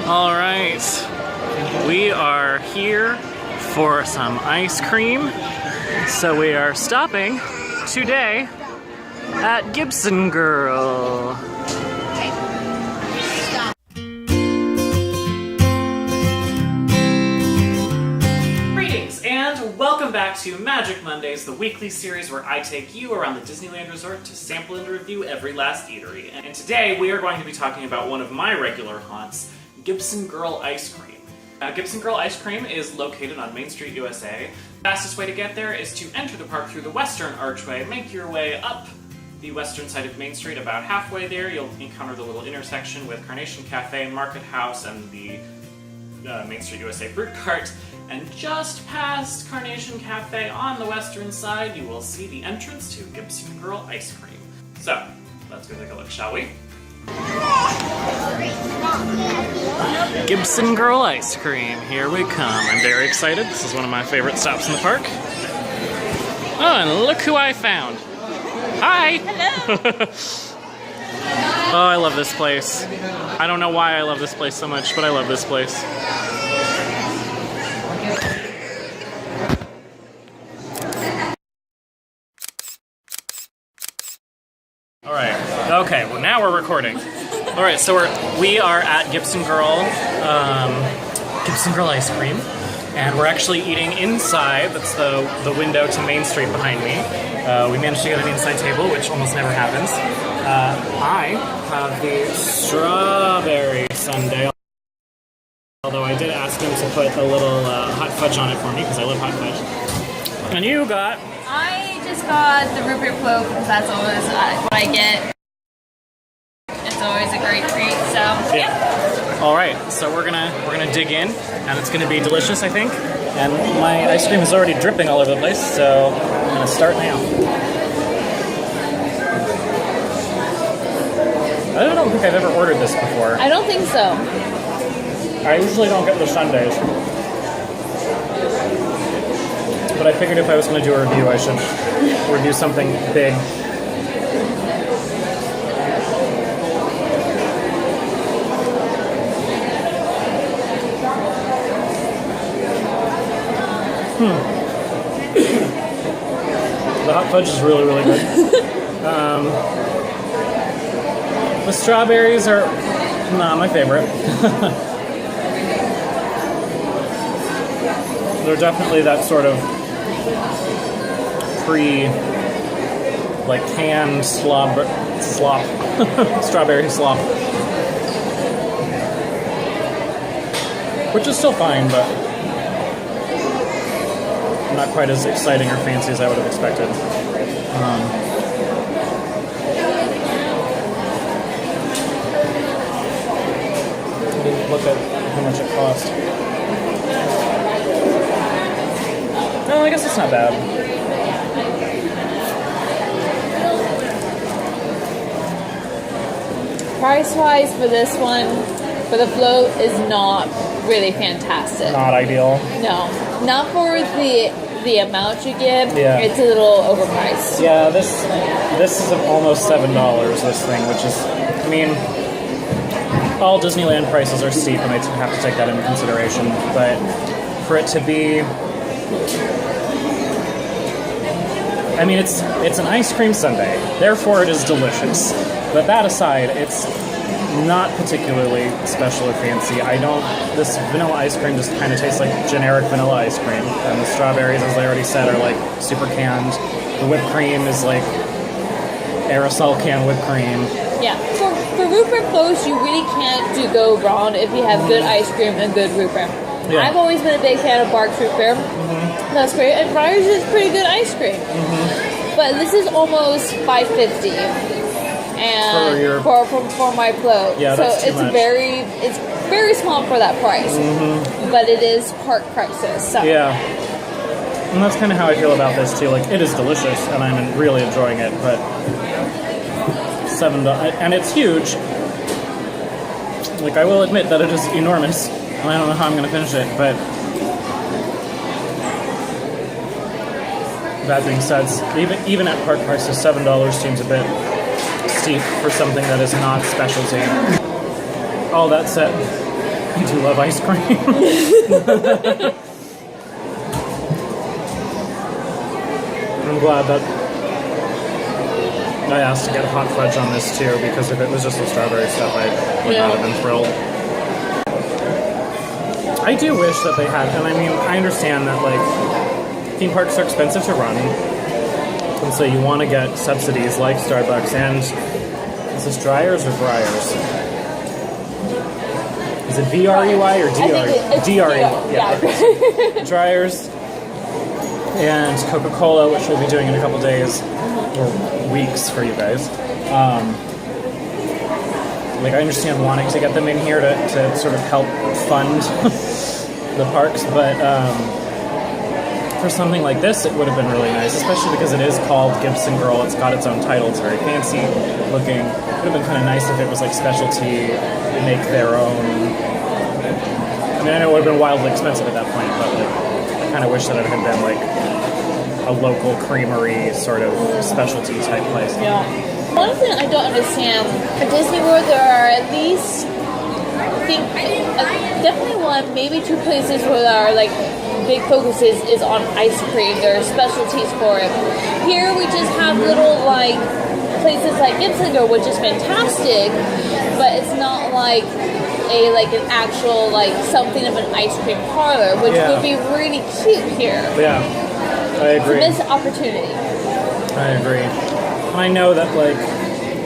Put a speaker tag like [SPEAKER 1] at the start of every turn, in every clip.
[SPEAKER 1] All right, we are here for some ice cream. So we are stopping today at Gibson Girl. Greetings and welcome back to Magic Mondays, the weekly series where I take you around the Disneyland Resort to sample and review every last eatery. And today we are going to be talking about one of my regular haunts, Gibson Girl Ice Cream. Gibson Girl Ice Cream is located on Main Street, USA. The fastest way to get there is to enter the park through the western archway, make your way up the western side of Main Street. About halfway there, you'll encounter the little intersection with Carnation Cafe, Market House, and the Main Street USA fruit cart. And just past Carnation Cafe on the western side, you will see the entrance to Gibson Girl Ice Cream. So, let's go take a look, shall we? Gibson Girl Ice Cream, here we come. I'm very excited. This is one of my favorite stops in the park. Oh, and look who I found. Hi! Hello! Oh, I love this place. I don't know why I love this place so much, but I love this place. Alright, okay, well now we're recording. Alright, so we are at Gibson Girl Ice Cream, and we're actually eating inside. That's the window to Main Street behind me. We managed to get an inside table, which almost never happens. I have the strawberry sundae, although I did ask him to put a little hot fudge on it for me, because I love hot fudge. And you got...
[SPEAKER 2] I just got the root beer float because that's always what I get. It's always a great treat, so yeah.
[SPEAKER 1] All right, so we're gonna dig in, and it's gonna be delicious, I think. And my ice cream is already dripping all over the place, so I'm gonna start now. I don't think I've ever ordered this before.
[SPEAKER 2] I don't think so.
[SPEAKER 1] I usually don't get the sundaes. But I figured if I was going to do a review, I should review something big. The hot fudge is really, really good. The strawberries are not my favorite. They're definitely that sort of canned slop, strawberry slop. Which is still fine, but not quite as exciting or fancy as I would have expected. I didn't look at how much it cost. No, I guess it's not bad.
[SPEAKER 2] Price-wise for this one, for the float, is not really fantastic.
[SPEAKER 1] Not ideal.
[SPEAKER 2] No, not for the amount you get.
[SPEAKER 1] Yeah.
[SPEAKER 2] It's a little overpriced.
[SPEAKER 1] Yeah, this is almost $7. This thing, which is, I mean, all Disneyland prices are steep, and I have to take that into consideration. But for it to be, I mean, it's an ice cream sundae, therefore it is delicious. But that aside, it's not particularly special or fancy. This vanilla ice cream just kind of tastes like generic vanilla ice cream. And the strawberries, as I already said, are like super canned. The whipped cream is like aerosol can whipped cream.
[SPEAKER 2] Yeah, for root beer floats, you really can't go wrong if you have good ice cream and good root beer. Yeah. I've always been a big fan of Barq's root beer. Mm-hmm. That's great. And Briar's is pretty good ice cream. Mm-hmm. But this is almost $5.50. And for my float,
[SPEAKER 1] yeah,
[SPEAKER 2] so
[SPEAKER 1] that's too much.
[SPEAKER 2] It's very small for that price, but it is park prices. So
[SPEAKER 1] yeah, and that's kind of how I feel about this too. Like, it is delicious, and I'm really enjoying it. But $7, and it's huge. Like, I will admit that it is enormous, and I don't know how I'm going to finish it. But that being said, even at park prices, $7 seems a bit steep for something that is not specialty. All that said, I do love ice cream. I'm glad that I asked to get hot fudge on this too, because if it was just the strawberry stuff, I would not have been thrilled. I do wish that they had, and I mean, I understand that like theme parks are expensive to run, and so you want to get subsidies like Starbucks and is this Dryers or Briars? Is it VRUI or DRE? DRE. Yeah. Dryers and Coca-Cola, which we'll be doing in a couple days or weeks for you guys. Like I understand wanting to get them in here to sort of help fund the parks, but for something like this, it would have been really nice, especially because it is called Gibson Girl. It's got its own title. It's very fancy looking. It would have been kind of nice if it was like specialty, make their own. I mean, I know it would have been wildly expensive at that point, but like, I kind of wish that it had been like a local creamery sort of specialty type place.
[SPEAKER 2] Yeah. One thing I don't understand, at Disney World there are at least, I think, definitely one, maybe two places where there are like big focuses is on ice cream. There are specialties for it. Here we just have little like places like Gibson Girl, which is fantastic, but it's not like an actual like something of an ice cream parlor, which would be really cute here.
[SPEAKER 1] Yeah, I agree.
[SPEAKER 2] It's a missed opportunity.
[SPEAKER 1] I agree. I know that, like,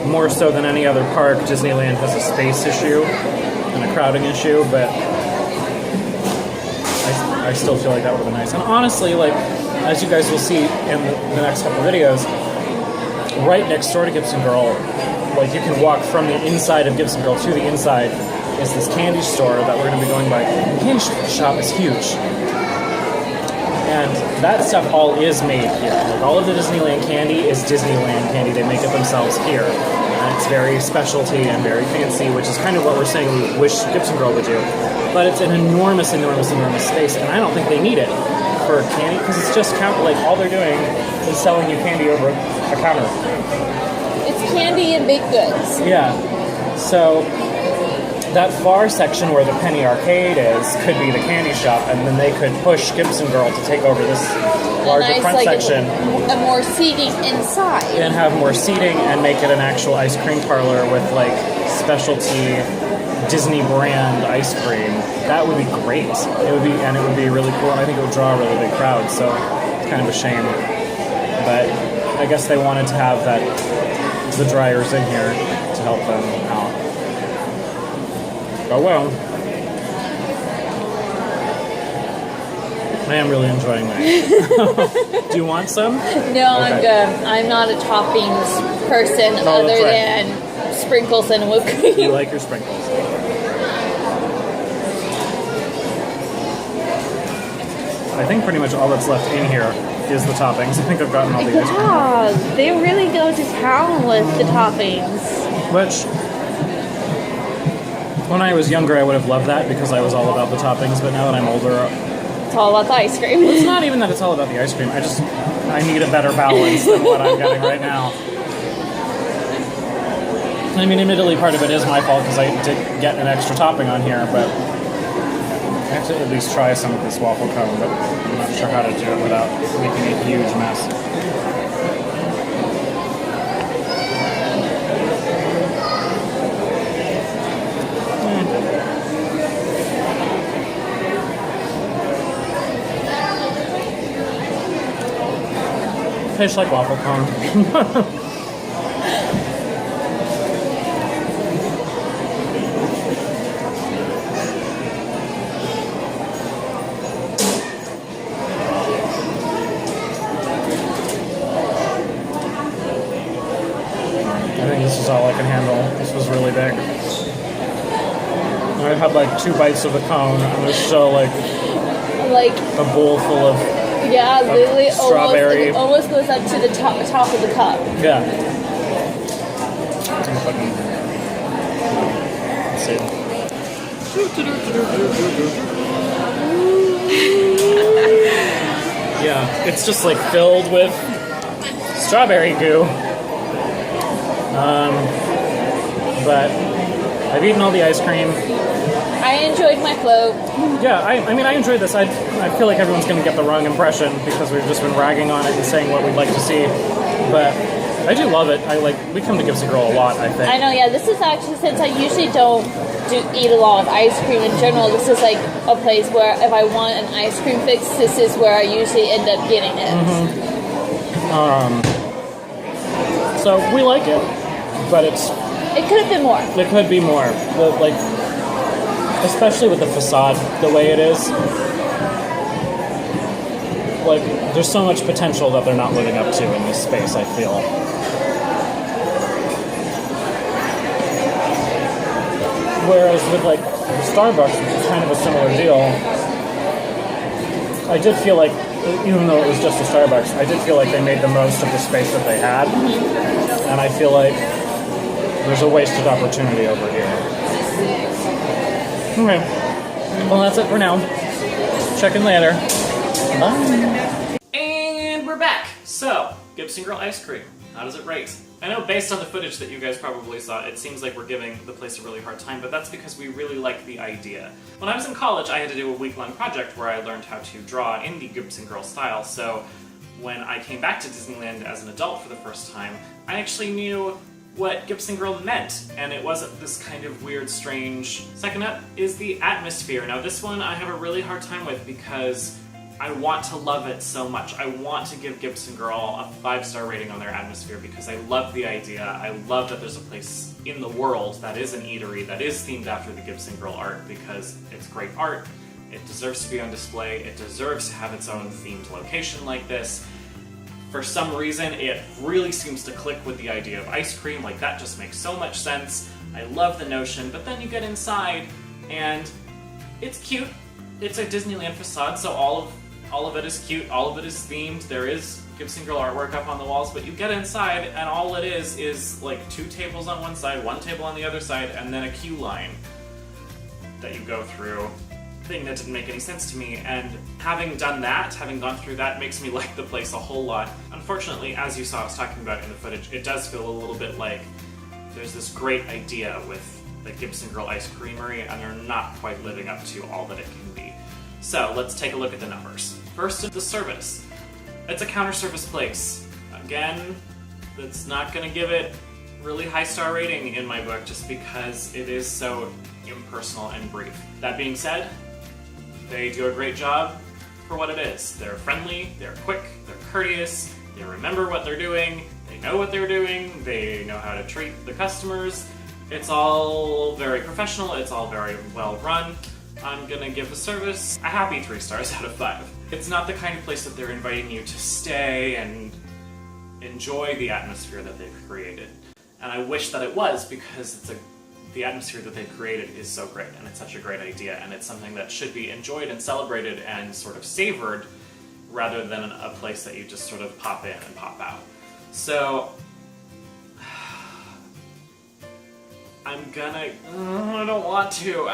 [SPEAKER 1] more so than any other park, Disneyland has a space issue and a crowding issue, but I still feel like that would have been nice. And honestly, like, as you guys will see in the next couple videos, right next door to Gibson Girl, like, you can walk from the inside of Gibson Girl to the inside, is this candy store that we're going to be going by. The candy shop is huge. And that stuff all is made here. Like all of the Disneyland candy is Disneyland candy. They make it themselves here. And it's very specialty and very fancy, which is kind of what we're saying we wish Gibson Girl would do. But it's an enormous, enormous, enormous space, and I don't think they need it for candy, because it's just like all they're doing is selling you candy over a counter.
[SPEAKER 2] It's candy and baked goods.
[SPEAKER 1] Yeah. So that far section where the Penny Arcade is could be the candy shop, and then they could push Gibson Girl to take over this larger front section.
[SPEAKER 2] And more seating inside.
[SPEAKER 1] And have more seating and make it an actual ice cream parlor with like specialty Disney brand ice cream. That would be great. It would be really cool, and I think it would draw a really big crowd, so it's kind of a shame. But I guess they wanted to have the Dryers in here to help them out. Oh well. I am really enjoying that. Do you want some?
[SPEAKER 2] No, okay. I'm good. I'm not a toppings person other than sprinkles and whipped cream.
[SPEAKER 1] You like your sprinkles. I think pretty much all that's left in here is the toppings. I think I've gotten all the ice cream.
[SPEAKER 2] Yeah, they really go to town with the toppings.
[SPEAKER 1] Which, when I was younger, I would have loved that because I was all about the toppings, but now that I'm older,
[SPEAKER 2] it's all about the ice cream.
[SPEAKER 1] It's not even that it's all about the ice cream. I need a better balance than what I'm getting right now. I mean, admittedly, part of it is my fault because I did get an extra topping on here, but I have to at least try some of this waffle cone, but I'm not sure how to do it without making a huge mess. Tastes like waffle cone. I think this is all I can handle. This was really big. I had like 2 bites of the cone, and there's still like a bowl full of
[SPEAKER 2] literally
[SPEAKER 1] strawberry.
[SPEAKER 2] almost goes up to the top of the cup.
[SPEAKER 1] Yeah. Let's see. Yeah, it's just like filled with strawberry goo. But I've eaten all the ice cream.
[SPEAKER 2] I enjoyed my float.
[SPEAKER 3] Yeah, I mean, I enjoyed this. I feel like everyone's going to get the wrong impression because we've just been ragging on it and saying what we'd like to see. But I do love it. We come to Gibson Girl a lot, I think.
[SPEAKER 2] I know, yeah. This is actually, since I usually don't eat a lot of ice cream in general, this is like a place where if I want an ice cream fix, this is where I usually end up getting it.
[SPEAKER 3] So we like it, but it
[SPEAKER 2] could have been more.
[SPEAKER 3] It could be more. Especially with the facade the way it is. Like, there's so much potential that they're not living up to in this space, I feel. Whereas with, like, Starbucks, which is kind of a similar deal, I did feel like, even though it was just a Starbucks, I did feel like they made the most of the space that they had. And I feel like there's a wasted opportunity over here. Okay. Well, that's it for now. Check in later. Bye.
[SPEAKER 1] And we're back! So, Gibson Girl ice cream. How does it rate? I know based on the footage that you guys probably saw, it seems like we're giving the place a really hard time, but that's because we really like the idea. When I was in college, I had to do a week-long project where I learned how to draw in the Gibson Girl style, so when I came back to Disneyland as an adult for the first time, I actually knew what Gibson Girl meant, and it wasn't this kind of weird, strange... Second up is the atmosphere. Now this one I have a really hard time with because I want to love it so much. I want to give Gibson Girl a 5-star rating on their atmosphere because I love the idea. I love that there's a place in the world that is an eatery that is themed after the Gibson Girl art because it's great art. It deserves to be on display. It deserves to have its own themed location like this. For some reason, it really seems to click with the idea of ice cream. Like, that just makes so much sense. I love the notion, but then you get inside and it's cute. It's a Disneyland facade, so all of it is cute, all of it is themed. There is Gibson Girl artwork up on the walls, but you get inside and all it is like 2 tables on one side, 1 table on the other side, and then a queue line that you go through. Thing that didn't make any sense to me, and having done that, having gone through that, makes me like the place a whole lot. Unfortunately, as you saw us talking about in the footage, it does feel a little bit like there's this great idea with the Gibson Girl Ice Creamery, and they're not quite living up to all that it can be. So let's take a look at the numbers. First, the service. It's a counter service place. Again, that's not going to give it really high star rating in my book just because it is so impersonal and brief. That being said, they do a great job for what it is. They're friendly, they're quick, they're courteous, they remember what they're doing, they know what they're doing, they know how to treat the customers. It's all very professional, it's all very well run. I'm gonna give the service a happy 3 stars out of 5. It's not the kind of place that they're inviting you to stay and enjoy the atmosphere that they've created. And I wish that it was because the atmosphere that they've created is so great, and it's such a great idea, and it's something that should be enjoyed and celebrated and sort of savored rather than a place that you just sort of pop in and pop out. So, I don't want to.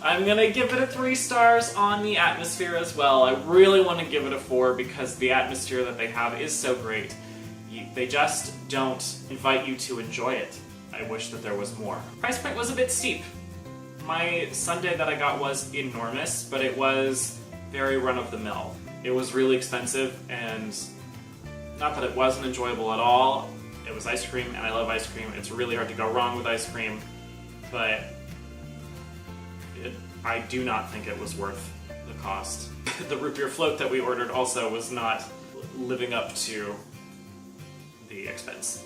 [SPEAKER 1] I'm gonna give it a 3 stars on the atmosphere as well. I really want to give it a 4 because the atmosphere that they have is so great. They just don't invite you to enjoy it. I wish that there was more. Price point was a bit steep. My sundae that I got was enormous, but it was very run-of-the-mill. It was really expensive, and not that it wasn't enjoyable at all. It was ice cream, and I love ice cream. It's really hard to go wrong with ice cream, but I do not think it was worth the cost. The root beer float that we ordered also was not living up to the expense.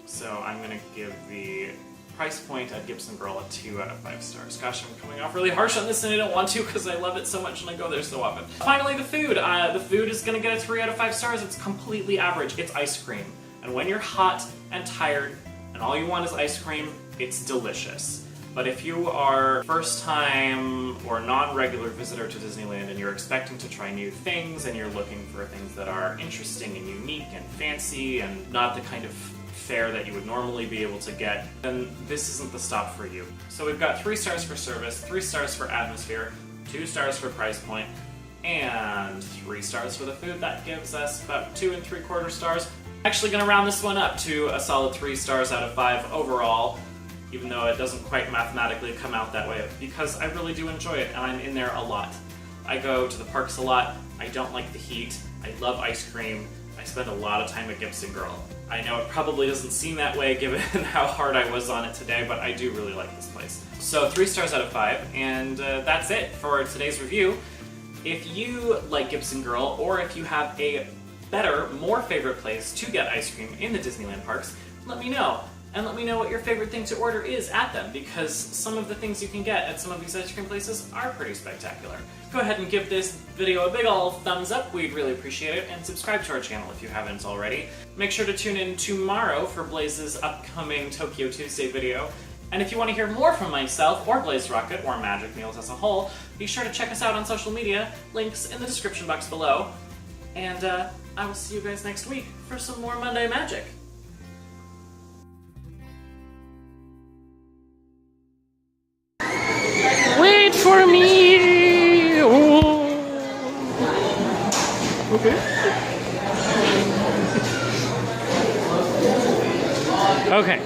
[SPEAKER 1] So I'm going to give the price point at Gibson Girl a 2 out of 5 stars. Gosh, I'm coming off really harsh on this and I don't want to because I love it so much and I go there so often. Finally, the food. The food is going to get a 3 out of 5 stars. It's completely average. It's ice cream. And when you're hot and tired and all you want is ice cream, it's delicious. But if you are first-time or non-regular visitor to Disneyland and you're expecting to try new things and you're looking for things that are interesting and unique and fancy and not the kind of fare that you would normally be able to get, then this isn't the stop for you. So we've got 3 stars for service, 3 stars for atmosphere, 2 stars for price point, and 3 stars for the food. That gives us about 2 3/4 stars. Actually gonna round this one up to a solid 3 stars out of 5 overall. even though it doesn't quite mathematically come out that way, because I really do enjoy it and I'm in there a lot. I go to the parks a lot, I don't like the heat, I love ice cream, I spend a lot of time at Gibson Girl. I know it probably doesn't seem that way given how hard I was on it today, but I do really like this place. So 3 stars out of 5, and that's it for today's review. If you like Gibson Girl, or if you have a better, more favorite place to get ice cream in the Disneyland parks, let me know. And let me know what your favorite thing to order is at them, because some of the things you can get at some of these ice cream places are pretty spectacular. Go ahead and give this video a big ol' thumbs up, we'd really appreciate it, and subscribe to our channel if you haven't already. Make sure to tune in tomorrow for Blaze's upcoming Tokyo Tuesday video. And if you want to hear more from myself, or Blaze Rocket, or Magic Meals as a whole, be sure to check us out on social media, links in the description box below. And I will see you guys next week for some more Monday Magic.
[SPEAKER 3] Wait for me! Oh. Okay. Okay.